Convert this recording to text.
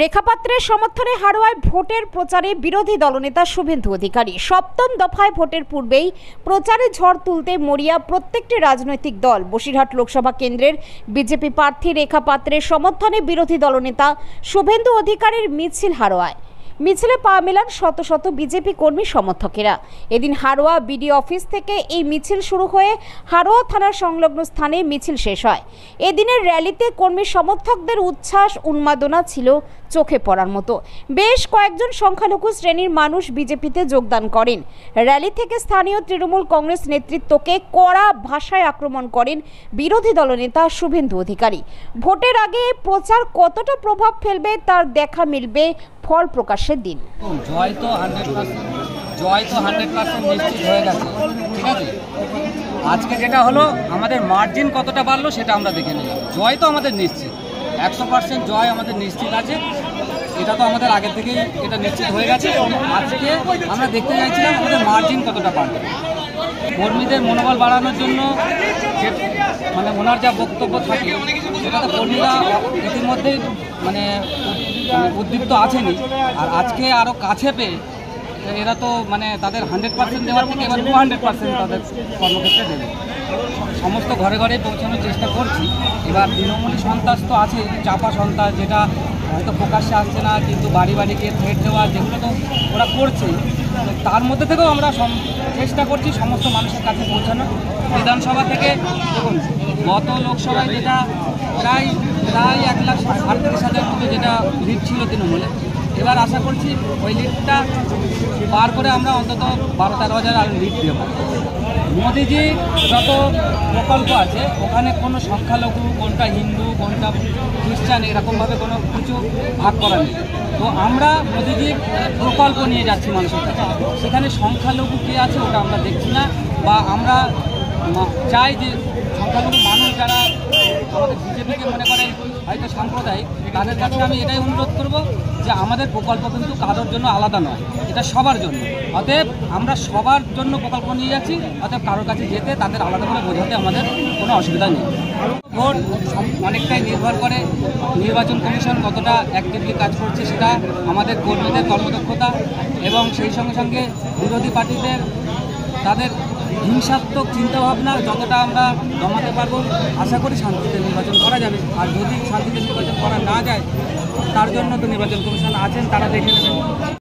রেখাপাত্রের সমর্থনে হাড়োয়ায় ভোটের প্রচারে বিরোধী দলনেতা শুভেন্দু অধিকারী। সপ্তম দফায় ভোটের পূর্বেই প্রচারে ঝড় তুলতে মরিয়া প্রত্যেকটি রাজনৈতিক দল। বসিরহাট লোকসভা কেন্দ্রের বিজেপি প্রার্থী রেখাপাত্রের সমর্থনে বিরোধী দলনেতা শুভেন্দু অধিকারীর মিছিল হাড়োয়ায়। মিছিলে পা মেলান শত শত বিজেপি কর্মী সমর্থকেরা। এদিন হাড়োয়া বিডি অফিস থেকে এই মিছিল শুরু হয়ে হাড়োয়া থানার সংলগ্ন স্থানে মিছিল শেষ হয়। এদিনের র্যালিতে কর্মী সমর্থকদের উচ্ছ্বাস উন্মাদনা ছিল চোখে পড়ার মতো। বেশ কয়েকজন সংখ্যালঘু শ্রেণীর মানুষ বিজেপিতে যোগদান করেন। র্যালি থেকে স্থানীয় তৃণমূল কংগ্রেস নেতৃত্বকে কড়া ভাষায় আক্রমণ করেন বিরোধী দলনেতা শুভেন্দু অধিকারী। ভোটের আগে প্রচার কতটা প্রভাব ফেলবে তার দেখা মিলবে ফল প্রকাশের দিন। জয় তো 100% নিশ্চিত হয়ে গেছে, ঠিক আছে। আজকে যেটা হলো আমাদের মার্জিন কতটা বাড়লো সেটা আমরা দেখে নিলাম। জয় তো আমাদের নিশ্চিত, 100% জয় আমাদের নিশ্চিত আছে। এটা তো আমাদের আগে থেকেই এটা নিশ্চিত হয়ে গেছে। আজকে আমরা দেখতে চাইছিলাম আমাদের মার্জিন কতটা বাড়বে। কর্মীদের মনোবল বাড়ানোর জন্য যে ওনার যা বক্তব্য থাকে সেটা তো কর্মীরা ইতিমধ্যেই উদ্দীপ্ত আছেনই। আর আজকে আরও কাছে পেয়ে এরা তো তাদের 100% দেওয়ার থেকে এবার 200% তাদের কর্মক্ষেত্রে দেবে। সমস্ত ঘরে ঘরে পৌঁছানোর চেষ্টা করছি। এবার তৃণমূলী সন্ত্রাস তো আছে, চাপা সন্ত্রাস, যেটা হয়তো প্রকাশ্যে আসছে না, কিন্তু বাড়ি বাড়ি গিয়ে থ্রেট দেওয়া, যেগুলো তো ওরা করছে। তার মধ্যে থেকেও আমরা চেষ্টা করছি সমস্ত মানুষের কাছে পৌঁছানো। বিধানসভা থেকে দেখুন, গত লোকসভায় যেটা প্রায় 1,38,000 মতো যেটা লিড ছিল তৃণমূলে, এবার আশা করছি ওই লিডটা পার করে আমরা অন্তত 12-13,000 আর লিড দেব। মোদিজি যত প্রকল্প আছে ওখানে কোনো সংখ্যালঘু, কোনটা হিন্দু, কোনটা খ্রিস্টান, এরকমভাবে কোনো কিছু ভাগ করা নেই। তো আমরা মোদিজির প্রকল্প নিয়ে যাচ্ছি মানুষের কাছে। সেখানে সংখ্যালঘু কে আছে ওটা আমরা দেখছি না, বা আমরা চাই যে সংখ্যালঘু মানুষ যারা আমাদের বিজেপিকে মনে করেন হয়তো সাম্প্রদায়িক, তাদের কাছে আমি এটাই অনুরোধ করব যে আমাদের প্রকল্প কিন্তু কারোর জন্য আলাদা নয়, এটা সবার জন্য। অতএব আমরা সবার জন্য প্রকল্প নিয়ে যাচ্ছি। অতএব কারোর কাছে যেতে তাদের আলাদা করে বোঝাতে আমাদের কোনো অসুবিধা নেই। ভোট অনেকটাই নির্ভর করে নির্বাচন কমিশন কতটা অ্যাক্টিভলি কাজ করছে, সেটা আমাদের কর্মীদের কর্মদক্ষতা এবং সেই সঙ্গে সঙ্গে বিরোধী পার্টিদের তাদের হিংসাত্মক চিন্তাভাবনা যতটা আমরা দমাতে পারবো, আশা করি শান্তিতে নির্বাচন করা যাবে। আর যদি শান্তিতে নির্বাচন করা না যায়, তার জন্য তো নির্বাচন কমিশন আছেন, তারা দেখে নেবেন।